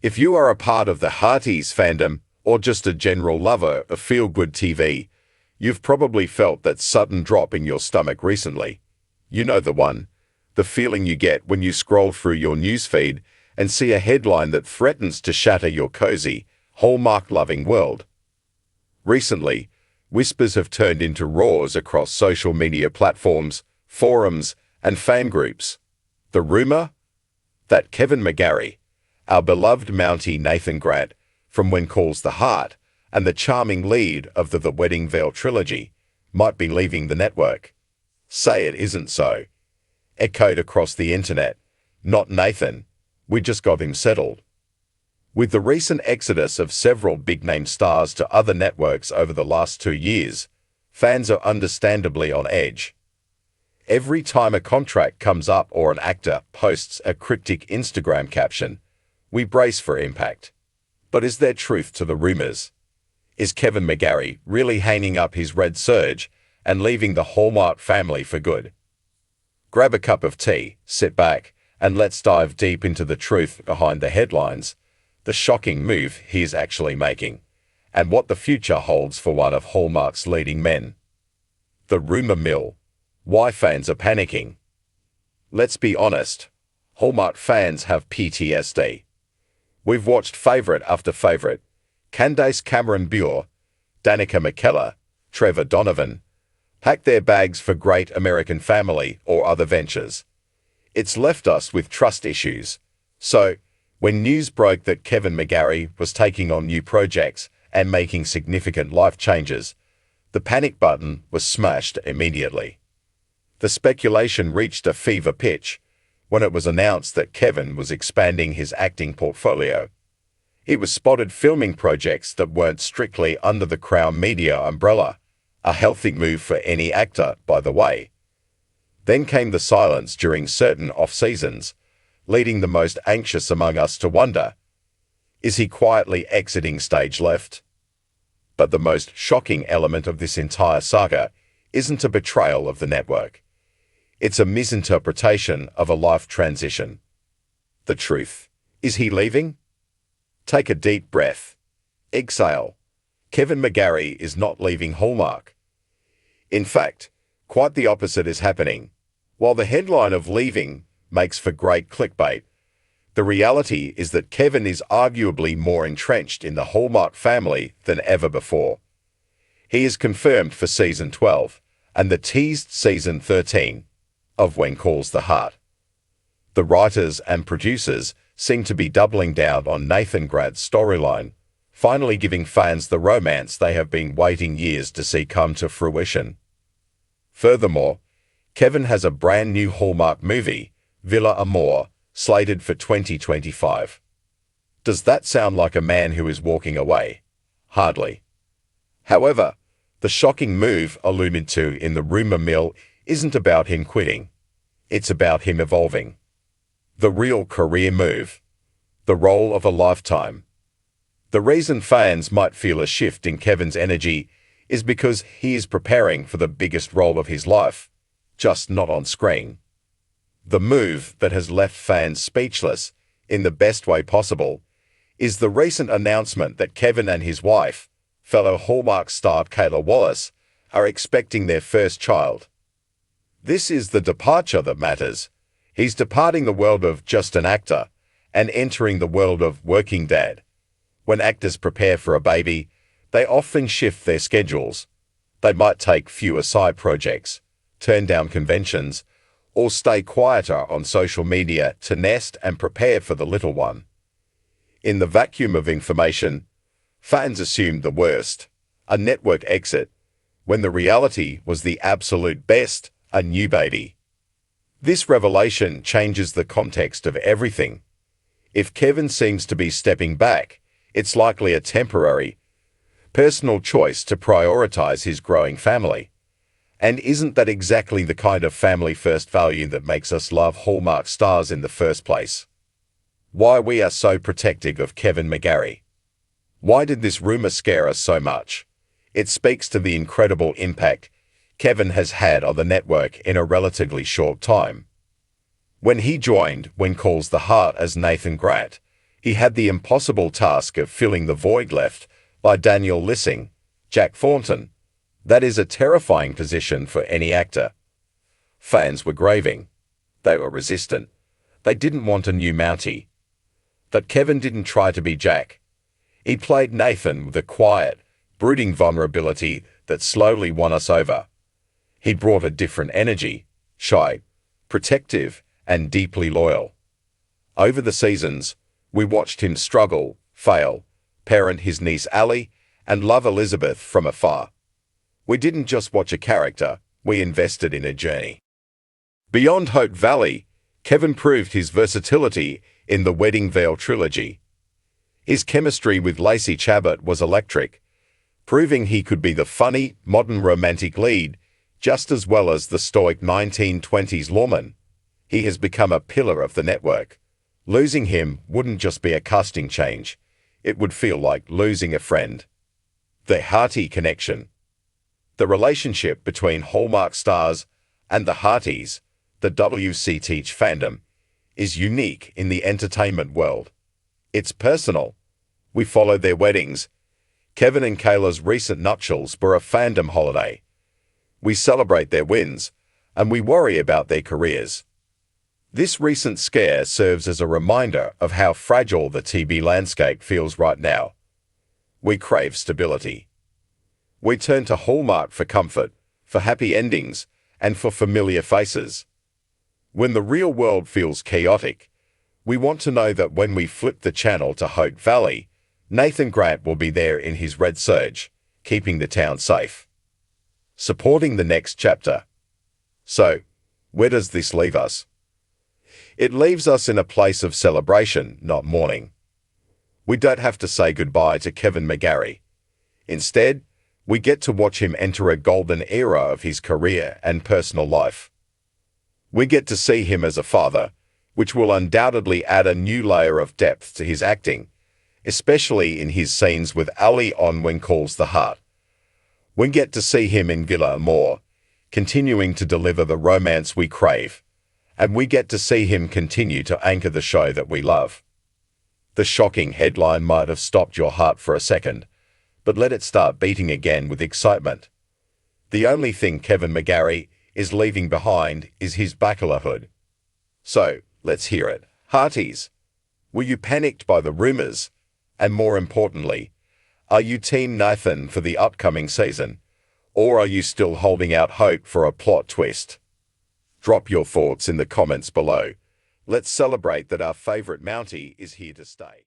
If you are a part of the Hearties fandom or just a general lover of feel-good TV, you've probably felt that sudden drop in your stomach recently. You know the one, the feeling you get when you scroll through your newsfeed and see a headline that threatens to shatter your cozy, Hallmark-loving world. Recently, whispers have turned into roars across social media platforms, forums, and fan groups. The rumor? That Kevin McGARRY, our beloved Mountie Nathan Grant from When Calls the Heart, and the charming lead of the Wedding Veil trilogy, might be leaving the network. Say it isn't so. Echoed across the internet. Not Nathan. We just got him settled. With the recent exodus of several big-name stars to other networks over the last 2 years, fans are understandably on edge. Every time a contract comes up or an actor posts a cryptic Instagram caption, we brace for impact. But is there truth to the rumors? Is Kevin McGARRY really hanging up his red serge and leaving the Hallmark family for good? Grab a cup of tea, sit back, and let's dive deep into the truth behind the headlines, the shocking move he is actually making, and what the future holds for one of Hallmark's leading men. The rumor mill. Why fans are panicking. Let's be honest, Hallmark fans have PTSD. We've watched favourite after favourite, Candace Cameron Bure, Danica McKellar, Trevor Donovan, pack their bags for Great American Family or other ventures. It's left us with trust issues. So, when news broke that Kevin McGARRY was taking on new projects and making significant life changes, the panic button was smashed immediately. The speculation reached a fever pitch when it was announced that Kevin was expanding his acting portfolio. He was spotted filming projects that weren't strictly under the Crown Media umbrella, a healthy move for any actor, by the way. Then came the silence during certain off-seasons, leading the most anxious among us to wonder, is he quietly exiting stage left? But the most shocking element of this entire saga isn't a betrayal of the network. It's a misinterpretation of a life transition. The truth. Is he leaving? Take a deep breath. Exhale. Kevin McGARRY is not leaving Hallmark. In fact, quite the opposite is happening. While the headline of leaving makes for great clickbait, the reality is that Kevin is arguably more entrenched in the Hallmark family than ever before. He is confirmed for Season 12 and the teased Season 13 of When Calls the Heart. The writers and producers seem to be doubling down on Nathan Grant's storyline, finally giving fans the romance they have been waiting years to see come to fruition. Furthermore, Kevin has a brand new Hallmark movie, Villa Amor, slated for 2025. Does that sound like a man who is walking away? Hardly. However, the shocking move alluded to in the rumor mill isn't about him quitting. It's about him evolving. The real career move. The role of a lifetime. The reason fans might feel a shift in Kevin's energy is because he is preparing for the biggest role of his life, just not on screen. The move that has left fans speechless, in the best way possible, is the recent announcement that Kevin and his wife, fellow Hallmark star Kayla Wallace, are expecting their first child. This is the departure that matters. He's departing the world of just an actor and entering the world of working dad. When actors prepare for a baby, they often shift their schedules. They might take fewer side projects, turn down conventions, or stay quieter on social media to nest and prepare for the little one. In the vacuum of information, fans assumed the worst, a network exit, when the reality was the absolute best, a new baby. This revelation changes the context of everything. If Kevin seems to be stepping back, it's likely a temporary, personal choice to prioritize his growing family. And isn't that exactly the kind of family-first value that makes us love Hallmark stars in the first place? Why we are so protective of Kevin McGARRY? Why did this rumor scare us so much? It speaks to the incredible impact Kevin has had on the network in a relatively short time. When he joined When Calls the Heart as Nathan Grant, He had the impossible task of filling the void left by Daniel Lissing, Jack Thornton. That is a terrifying position for any actor. Fans were graving. They were resistant. They didn't want a new Mountie. But Kevin didn't try to be Jack. He played Nathan with a quiet, brooding vulnerability that slowly won us over. He brought a different energy, shy, protective, and deeply loyal. Over the seasons, we watched him struggle, fail, parent his niece Allie, and love Elizabeth from afar. We didn't just watch a character, we invested in a journey. Beyond Hope Valley, Kevin proved his versatility in the Wedding Veil trilogy. His chemistry with Lacey Chabot was electric, proving he could be the funny, modern romantic lead just as well as the stoic 1920s lawman. He has become a pillar of the network. Losing him wouldn't just be a casting change. It would feel like losing a friend. The hearty connection. The relationship between Hallmark stars and the Hearties, the WCTH fandom, is unique in the entertainment world. It's personal. We follow their weddings. Kevin and Kayla's recent nuptials were a fandom holiday. We celebrate their wins, and we worry about their careers. This recent scare serves as a reminder of how fragile the TV landscape feels right now. We crave stability. We turn to Hallmark for comfort, for happy endings, and for familiar faces. When the real world feels chaotic, we want to know that when we flip the channel to Hope Valley, Nathan Grant will be there in his red surge, keeping the town safe. Supporting the next chapter. So, where does this leave us? It leaves us in a place of celebration, not mourning. We don't have to say goodbye to Kevin McGARRY. Instead, we get to watch him enter a golden era of his career and personal life. We get to see him as a father, which will undoubtedly add a new layer of depth to his acting, especially in his scenes with Ali on When Calls the Heart. We get to see him in Villa Amor, continuing to deliver the romance we crave, and we get to see him continue to anchor the show that we love. The shocking headline might have stopped your heart for a second, but let it start beating again with excitement. The only thing Kevin McGARRY is leaving behind is his bachelorhood. So, let's hear it. Hearties, were you panicked by the rumors? And more importantly, are you Team Nathan for the upcoming season? Or are you still holding out hope for a plot twist? Drop your thoughts in the comments below. Let's celebrate that our favorite Mountie is here to stay.